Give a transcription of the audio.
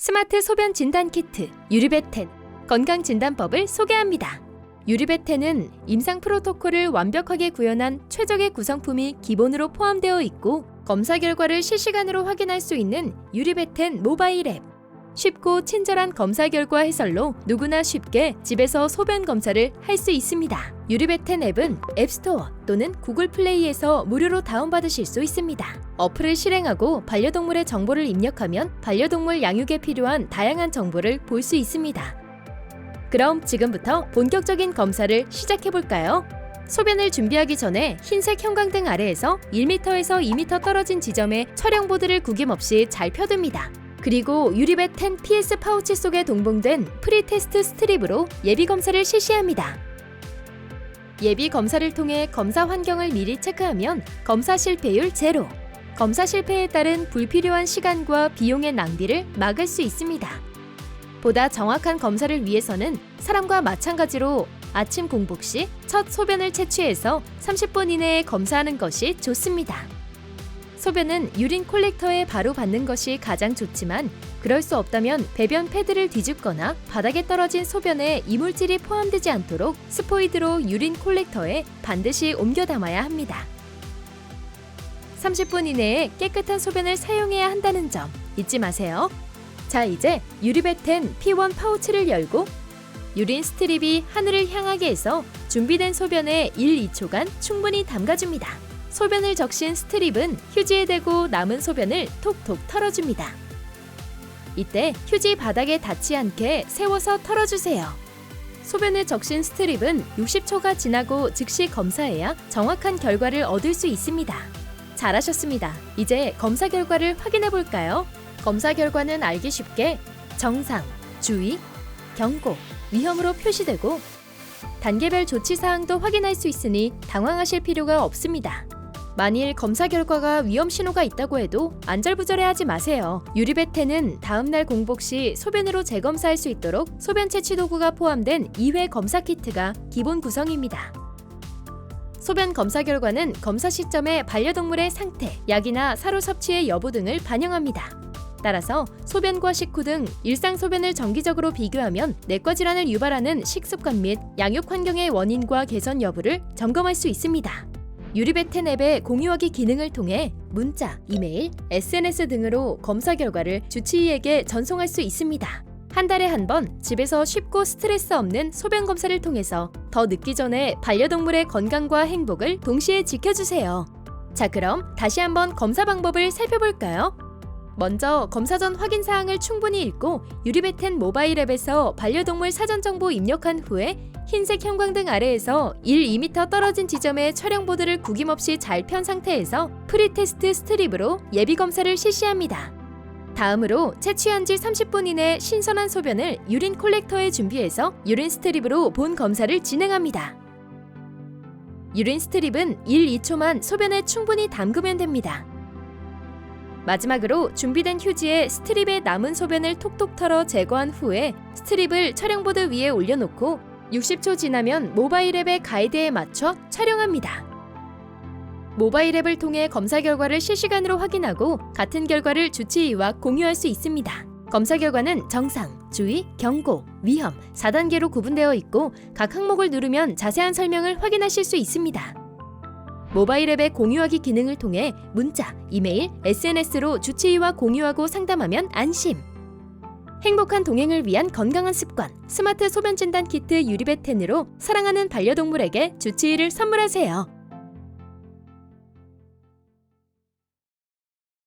스마트 소변 진단 키트 유리벳10 건강 진단법을 소개합니다. 유리벳10은 임상 프로토콜을 완벽하게 구현한 최적의 구성품이 기본으로 포함되어 있고 검사 결과를 실시간으로 확인할 수 있는 유리벳10 모바일 앱. 쉽고 친절한 검사 결과 해설로 누구나 쉽게 집에서 소변 검사를 할 수 있습니다. 유리벳10 앱은 앱스토어 또는 구글 플레이에서 무료로 다운받으실 수 있습니다. 어플을 실행하고 반려동물의 정보를 입력하면 반려동물 양육에 필요한 다양한 정보를 볼 수 있습니다. 그럼 지금부터 본격적인 검사를 시작해볼까요? 소변을 준비하기 전에 흰색 형광등 아래에서 1m에서 2m 떨어진 지점에 촬영보드를 구김없이 잘 펴둡니다. 그리고 유리벳10 PS 파우치 속에 동봉된 프리테스트 스트립으로 예비검사를 실시합니다. 예비검사를 통해 검사 환경을 미리 체크하면 검사 실패율 제로, 검사 실패에 따른 불필요한 시간과 비용의 낭비를 막을 수 있습니다. 보다 정확한 검사를 위해서는 사람과 마찬가지로 아침 공복 시 첫 소변을 채취해서 30분 이내에 검사하는 것이 좋습니다. 소변은 유린 콜렉터에 바로 받는 것이 가장 좋지만 그럴 수 없다면 배변 패드를 뒤집거나 바닥에 떨어진 소변에 이물질이 포함되지 않도록 스포이드로 유린 콜렉터에 반드시 옮겨 담아야 합니다. 30분 이내에 깨끗한 소변을 사용해야 한다는 점 잊지 마세요. 자, 이제 유리벳10 P1 파우치를 열고 유린 스트립이 하늘을 향하게 해서 준비된 소변에 1-2초간 충분히 담가줍니다. 소변을 적신 스트립은 휴지에 대고 남은 소변을 톡톡 털어줍니다. 이때 휴지 바닥에 닿지 않게 세워서 털어주세요. 소변을 적신 스트립은 60초가 지나고 즉시 검사해야 정확한 결과를 얻을 수 있습니다. 잘하셨습니다. 이제 검사 결과를 확인해 볼까요? 검사 결과는 알기 쉽게 정상, 주의, 경고, 위험으로 표시되고 단계별 조치 사항도 확인할 수 있으니 당황하실 필요가 없습니다. 만일 검사 결과가 위험 신호가 있다고 해도 안절부절해하지 마세요. 유리벳10은 다음날 공복 시 소변으로 재검사할 수 있도록 소변 채취 도구가 포함된 2회 검사 키트가 기본 구성입니다. 소변 검사 결과는 검사 시점의 반려동물의 상태, 약이나 사료 섭취의 여부 등을 반영합니다. 따라서 소변과 식후 등 일상 소변을 정기적으로 비교하면 내과 질환을 유발하는 식습관 및 양육 환경의 원인과 개선 여부를 점검할 수 있습니다. 유리벳10 앱의 공유하기 기능을 통해 문자, 이메일, SNS 등으로 검사 결과를 주치의에게 전송할 수 있습니다. 한 달에 한 번 집에서 쉽고 스트레스 없는 소변 검사를 통해서 더 늦기 전에 반려동물의 건강과 행복을 동시에 지켜주세요. 자, 그럼 다시 한번 검사 방법을 살펴볼까요? 먼저 검사 전 확인 사항을 충분히 읽고 유리벳10 모바일 앱에서 반려동물 사전 정보 입력한 후에 흰색 형광등 아래에서 1-2m 떨어진 지점에 촬영보드를 구김없이 잘 편 상태에서 프리테스트 스트립으로 예비검사를 실시합니다. 다음으로 채취한 지 30분 이내 신선한 소변을 유린 콜렉터에 준비해서 유린 스트립으로 본 검사를 진행합니다. 유린 스트립은 1-2초만 소변에 충분히 담그면 됩니다. 마지막으로 준비된 휴지에 스트립에 남은 소변을 톡톡 털어 제거한 후에 스트립을 촬영보드 위에 올려놓고 60초 지나면 모바일 앱의 가이드에 맞춰 촬영합니다. 모바일 앱을 통해 검사 결과를 실시간으로 확인하고 같은 결과를 주치의와 공유할 수 있습니다. 검사 결과는 정상, 주의, 경고, 위험 4단계로 구분되어 있고 각 항목을 누르면 자세한 설명을 확인하실 수 있습니다. 모바일 앱의 공유하기 기능을 통해 문자, 이메일, SNS로 주치의와 공유하고 상담하면 안심. 행복한 동행을 위한 건강한 습관 스마트 소변 진단 키트 유리벳10으로 사랑하는 반려동물에게 주치의를 선물하세요.